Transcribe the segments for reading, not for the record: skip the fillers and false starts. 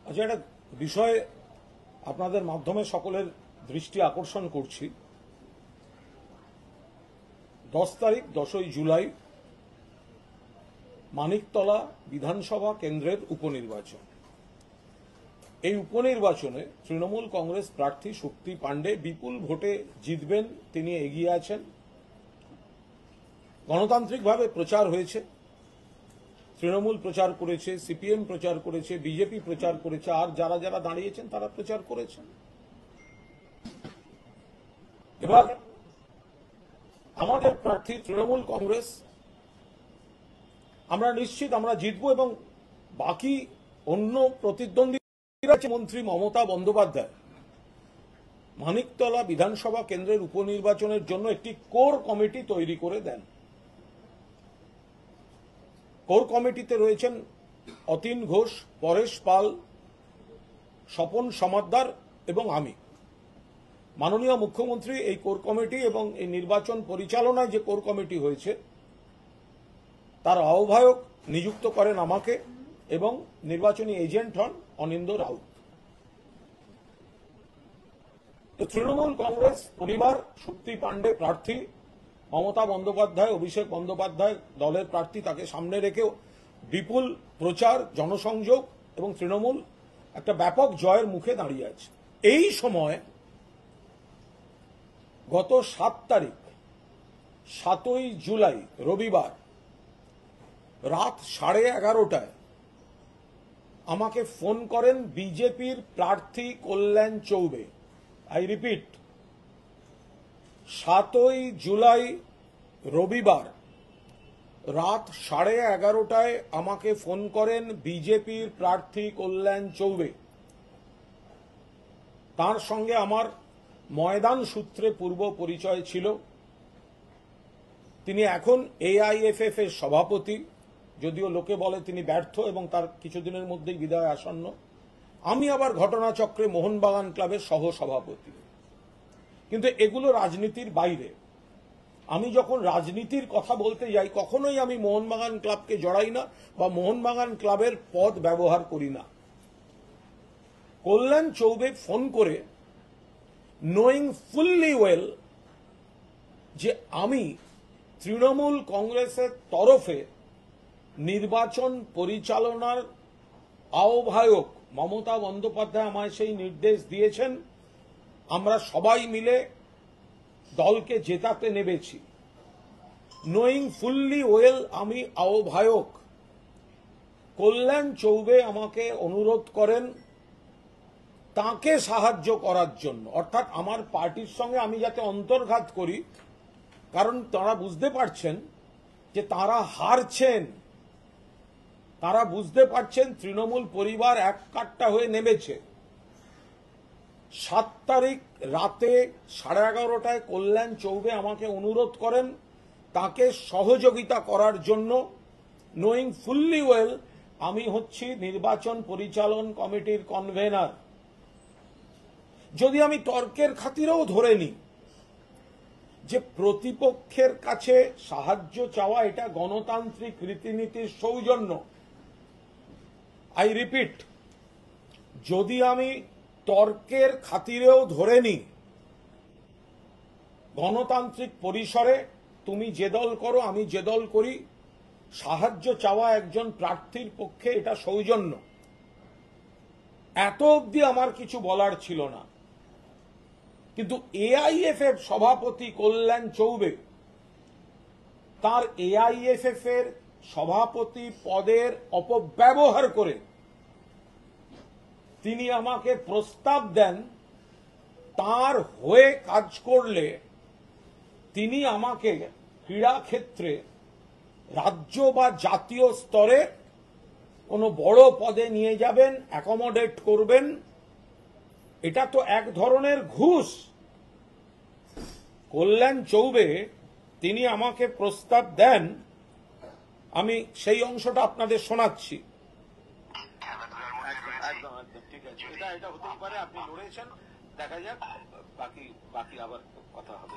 আচ্ছা, একটা বিষয় আপনাদের মাধ্যমে সকলের দৃষ্টি আকর্ষণ করছি। 10 তারিখ 10ই জুলাই মানিকতলা বিধানসভা কেন্দ্রের উপনির্বাচন। এই উপনির্বাচনে তৃণমূল কংগ্রেস প্রার্থী শক্তি পাণ্ডে বিপুল ভোটে জিতবেন, তিনি এগিয়ে আছেন। গণতান্ত্রিকভাবে প্রচার হয়েছে, তৃণমূল প্রচার করেছে, সিপিএম প্রচার করেছে, বিজেপি প্রচার করেছে, আর যারা যারা দাঁড়িয়েছেন তারা প্রচার করেছেন। এবার আমাদের প্রার্থী তৃণমূল কংগ্রেস, আমরা নিশ্চিত আমরা জিতব এবং বাকি অন্য প্রতিদ্বন্দ্বী মন্ত্রী মমতা বন্দ্যোপাধ্যায় মানিকতলা বিধানসভা কেন্দ্রের উপনির্বাচনের জন্য একটি কোর কমিটি তৈরি করে দেন। কোর কমিটিতে রয়েছেন অতীন ঘোষ, পরেশ পাল, স্বপন সমাদ্দার এবং আমি। মাননীয় মুখ্যমন্ত্রী এই কোর কমিটি এবং এই নির্বাচন পরিচালনায় যে কোর কমিটি হয়েছে তার আহ্বায়ক নিযুক্ত করেন আমাকে এবং নির্বাচনী এজেন্ট হন অনিন্দ্য রাউত। তৃণমূল কংগ্রেস পরিবার শক্তি পাণ্ডে প্রার্থী, মমতা বন্দ্যোপাধ্যায়, অভিষেক বন্দ্যোপাধ্যায় দলের প্রার্থী, তাকে সামনে রেখে বিপুল প্রচার, জনসংযোগ এবং তৃণমূল একটা ব্যাপক জয়ের মুখে দাঁড়িয়ে আছে। এই সময় গত 7 তারিখ 7ই জুলাই রবিবার রাত 11:30টায় আমাকে ফোন করেন বিজেপির প্রার্থী কল্যাণ চৌবে। আই রিপিট, 7ই জুলাই রবিবার রাত 11:30টায় আমাকে ফোন করেন বিজেপির প্রার্থী কল্যাণ চৌবে। তার সঙ্গে আমার ময়দান সূত্রে পূর্ব পরিচয় ছিল। তিনি এখন এআইএফএফ এর সভাপতি, যদিও লোকে বলে তিনি ব্যর্থ এবং তার কিছুদিনের মধ্যেই বিদায় আসন্ন। আমি আবার ঘটনাচক্রে মোহনবাগান ক্লাবের সহ সভাপতি। কিন্তু এগুলো রাজনীতির বাইরে। আমি যখন রাজনীতির কথা বলতে যাই কখনোই আমি মোহনবাগান ক্লাবকে জড়াই না বা মোহনবাগান ক্লাবের পদ ব্যবহার করি না। কল্যাণ চৌবে ফোন করে, নোয়িং ফুললি ওয়েল যে আমি তৃণমূল কংগ্রেসের তরফে নির্বাচন পরিচালনার আহ্বায়ক মমতা বন্দ্যোপাধ্যায় আমায় সেই নির্দেশ দিয়েছেন, আমরা সবাই মিলে দলকে জেতাতে নেমেছি। নোয়িং ফুললি ওয়েল আমি আহ্বায়ক। কল্যাণ চৌবে আমাকে অনুরোধ করেন তাকে সাহায্য করার জন্য, অর্থাৎ আমার পার্টির সঙ্গে আমি যাতে অন্তর্ঘাত করি, কারণ তারা বুঝতে পারছেন যে তারা হারছেন। তারা বুঝতে পারছেন তৃণমূল পরিবার এক কাট্টা হয়ে নেমেছে। 7 তারিখ রাতে 11:30টায় কল্যাণ চৌবে আমাকে অনুরোধ করেন তাকে সহযোগিতা করার জন্য। নোয়িং ফুললি ওয়েল আমি হচ্ছি নির্বাচন পরিচালন কমিটির কনভেনার। যদি আমি তর্কের খাতিরেও ধরে নিই যে প্রতিপক্ষের কাছে সাহায্য চাওয়া এটা গণতান্ত্রিক রীতিনীতির সৌজন্য, আই রিপিট, যদি আমি তর্কের খাতিরেও ধরে নিই গণতান্ত্রিক পরিসরে তুমি যে দল করো আমি যে দল করি, সাহায্য চাওয়া একজন প্রার্থীর পক্ষে এটা সৌজন্য, এত অবধি আমার কিছু বলার ছিল না। কিন্তু এআইএফএফ সভাপতি কল্যাণ চৌবে তার এআইএফএফ এর সভাপতি পদের অপব্যবহার করে তিনি আমাকে প্রস্তাব দেন তার হয়ে কাজ করলে তিনি আমাকে ক্রীড়া ক্ষেত্রে রাজ্য বা জাতীয় স্তরে কোনো বড় পদে নিয়ে যাবেন, অ্যাকোমোডেট করবেন। এটা তো এক ধরনের ঘুষ। কল্যাণ চৌবে তিনি আমাকে প্রস্তাব দেন, আমি সেই অংশটা আপনাদের শোনাচ্ছি। ঠিক আছে, এটা হতেই পারে, আপনি লড়েছেন, দেখা যাক, বাকি আবার কথা হবে।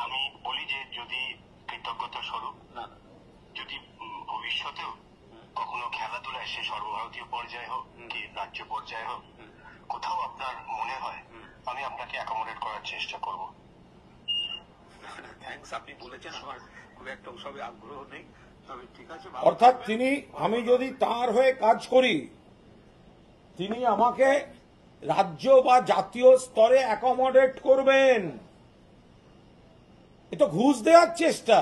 আমি বলি যে যদি কৃতজ্ঞতা স্বরূপ না, যদি ভবিষ্যতেও কখনো খেলাধুলায় সে সর্বভারতীয় পর্যায়ে হোক কি রাজ্য পর্যায়ে হোক, কোথাও আপনার মনে হয় আমি আপনাকে অ্যাকোমোডেট করার চেষ্টা করব। থ্যাঙ্কস, আপনি বলেছেন, আমার খুব একটা ওসবে আগ্রহ নেই, তবে ঠিক আছে। অর্থাৎ তিনি, আমি যদি তার হয়ে কাজ করি, তিনি আমাকে রাজ্য বা জাতীয় স্তরে অ্যাকোমোডেট করবেন। এ তো ঘুষ দেওয়ার চেষ্টা।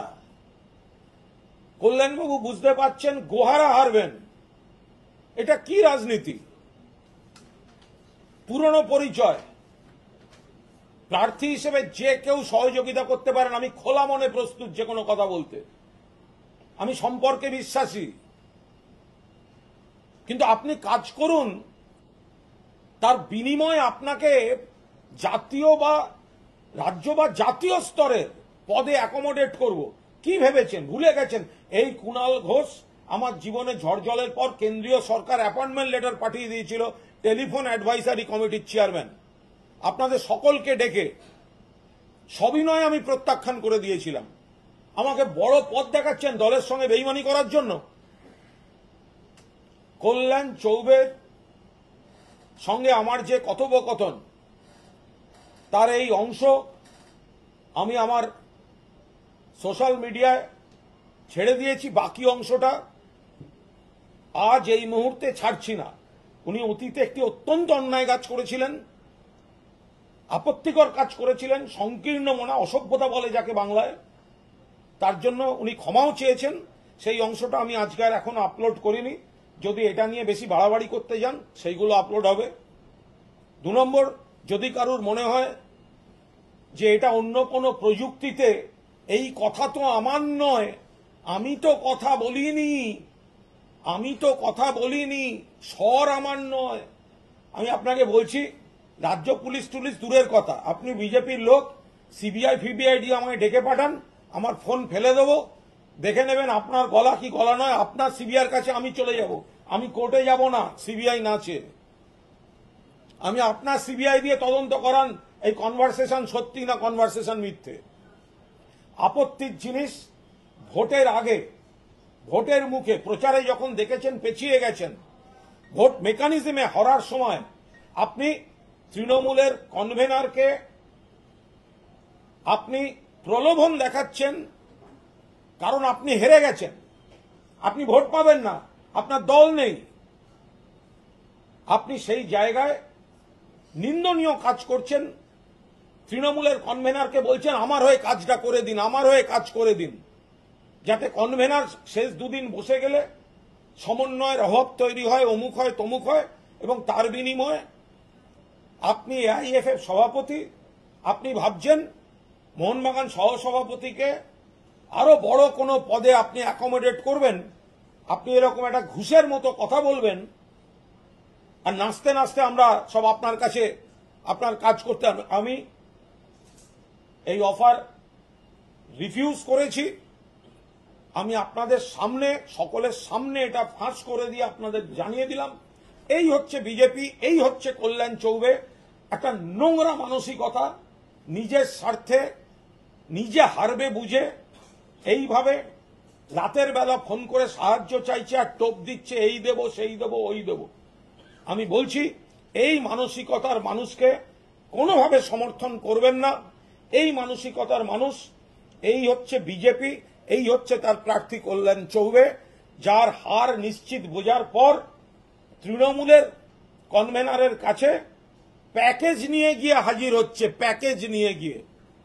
কল্যাণবাবু বুঝতে পারছেন গোহারা হারবেন। এটা কি রাজনীতি? পুরনো পরিচয়। প্রার্থী হিসেবে যে কেউ সহযোগিতা করতে পারেন, আমি খোলা মনে প্রস্তুত যে কোনো কথা বলতে। আমি সম্পর্কে বিশ্বাসী, কিন্তু আপনি কাজ করুন, তার বিনিময়ে আপনাকে জাতীয় বা রাজ্য বা জাতীয় স্তরের পদে অ্যাকোমোডেট করব। কি ভেবেছেন? ভুলে গেছেন এই কুণাল ঘোষ আমার জীবনে ঝড় জলের পর কেন্দ্রীয় সরকার অ্যাপয়েন্টমেন্ট লেটার পাঠিয়ে দিয়েছিল টেলিফোন অ্যাডভাইসারি কমিটির চেয়ারম্যান। আপনাদের সকলকে ডেকে সবিনয়ে আমি প্রত্যাখ্যান করে দিয়েছিলাম। আমাকে বড় পদ দেখাচ্ছেন দলের সঙ্গে বেইমানি করার জন্য। কল্যাণ চৌবের সঙ্গে আমার যে কথোপকথন, তার এই অংশ আমি আমার সোশ্যাল মিডিয়ায় ছেড়ে দিয়েছি। বাকি অংশটা আজ এই মুহূর্তে ছাড়ছি না। উনি অতীতে একটি অত্যন্ত অন্যায় কাজ করেছিলেন, আপত্তিকর কাজ করেছিলেন, সংকীর্ণ মনা অসভ্যতা বলে যাকে বাংলায়, তার জন্য উনি ক্ষমাও চেয়েছেন। সেই অংশটা আমি আজকে আর এখনো আপলোড করিনি। যদি এটা নিয়ে বেশি বাড়াবাড়ি করতে যান সেইগুলো আপলোড হবে। 2 নম্বর, যদি কারুর মনে হয় যে এটা অন্য কোনো প্রযুক্তিতে, এই কথা তো আমার নয়, আমি তো কথা বলিনি, স্বর আমার নয়। আমি আপনাকে বলছি, রাজ্য পুলিশ টুলিশ দূরের কথা, আপনি বিজেপির লোক, সিবিআই ফিবিআই দিয়ে আমায় ডেকে পাঠান, আমার ফোন ফেলে দেবো, দেখে নেবেন আপনার গলা কি গলা নয়। আপনার সিবিআইয়ের কাছে আমি চলে যাব, আমি কোর্টে যাব না সিবিআই না চেয়ে। আমি আপনার সিবিআই দিয়ে তদন্ত করান এই কনভারসেশন সত্যি না কনভারসেশন মিথ্যে। আপত্তির জিনিস, ভোটের আগে, ভোটের মুখে প্রচারে যখন দেখেছেন পেছিয়ে গেছেন, ভোট মেকানিজমে হরার সময় আপনি তৃণমূলের কনভেনারকে আপনি প্রলোভন দেখাচ্ছেন, কারণ আপনি হেরে গেছেন, আপনি ভোট পাবেন না, আপনার দল নেই। আপনি সেই জায়গায় নিন্দনীয় কাজ করছেন। তৃণমূলের কনভেনারকে বলছেন আমার হয়ে কাজটা করে দিন, আমার হয়ে কাজ করে দিন, যাতে কনভেনার শেষ 2 দিন বসে গেলে সমন্বয়ের অভাব তৈরি হয়, অমুক হয় তমুক হয়, এবং তার বিনিময়ে আপনি এআইএফএফ সভাপতি, আপনি ভাবছেন মোহনবাগান সহসভাপতিকে আরো বড় কোনো পদে আপনি অ্যাকোমোডেট করবেন। আপনি এরকম একটা ঘুষের মতো কথা বলবেন, আর নাচতে নাচতে আমরা সব আপনার কাছে আপনার কাজ করতে। আমি এই অফার রিফিউজ করেছি। আমি আপনাদের সামনে, সকলের সামনে এটা ফাঁস করে দিয়ে আপনাদের জানিয়ে দিলাম, এই হচ্ছে বিজেপি, এই হচ্ছে কল্যাণ চৌবে। একটা নোংরা মানসিকতা, নিজের স্বার্থে নিজে হারবে বুঝে এইভাবে রাতের বেলা ফোন করে সাহায্য চাইছে আর টোপ দিচ্ছে, এই দেব সেই দেব ওই দেব। আমি বলছি এই মানসিকতার মানুষকে কোনোভাবে সমর্থন করবেন না। এই মানসিকতার মানুষ, এই হচ্ছে বিজেপি, এই হচ্ছে তার প্রার্থী কল্যাণ চৌবে, যার হার নিশ্চিত বোঝার পর তৃণমূলের কনভেনারের কাছে প্যাকেজ নিয়ে গিয়ে হাজির হচ্ছে। প্যাকেজ নিয়ে গিয়ে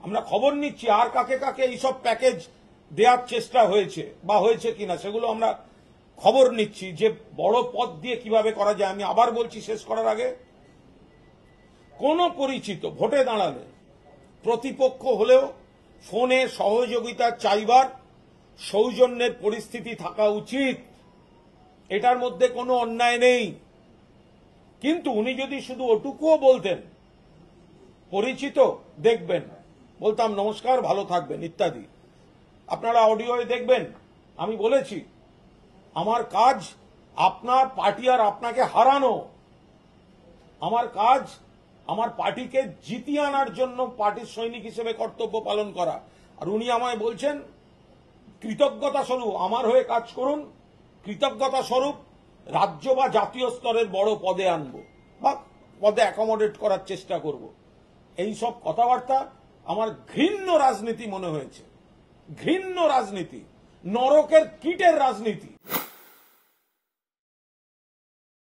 আমরা খবর নিচ্ছি আর কাকে কাকে এইসব প্যাকেজ দেওয়ার চেষ্টা হয়েছে বা হয়েছে কিনা, সেগুলো আমরা খবর নিচ্ছি যে বড় পদ দিয়ে কিভাবে করা যায়। আমি আবার বলছি শেষ করার আগে, কোন পরিচিত ভোটে দাঁড়ালে প্রতিপক্ষ হলেও ফোনে সহযোগিতা চাইবার সৌজন্যের পরিস্থিতি থাকা উচিত। এটার মধ্যে কোনো অন্যায় নেই। কিন্তু উনি যদি শুধু ওটুকুও বলতেন, পরিচিত দেখবেন, বলতাম নমস্কার ভালো থাকবেন ইত্যাদি। আপনারা অডিওয়ে দেখবেন আমি বলেছি আমার কাজ আপনার পার্টি আর আপনাকে হারানো। আমার কাজ আমার পার্টিকে জিতিয়ে আনার জন্য পার্টির সৈনিক হিসেবে কর্তব্য পালন করা। আর উনি আমায় বলছেন কৃতজ্ঞতা স্বরূপ আমার হয়ে কাজ করুন, কৃতজ্ঞতা স্বরূপ রাজ্য বা জাতীয় স্তরের বড় পদে আনবো বা পদে অ্যাকোমোডেট করার চেষ্টা করব, এই সব কথাবার্তা আমার ঘৃণ্য রাজনীতি মনে হয়েছে। ঘৃণ্য রাজনীতি, নরকের কীটের রাজনীতি।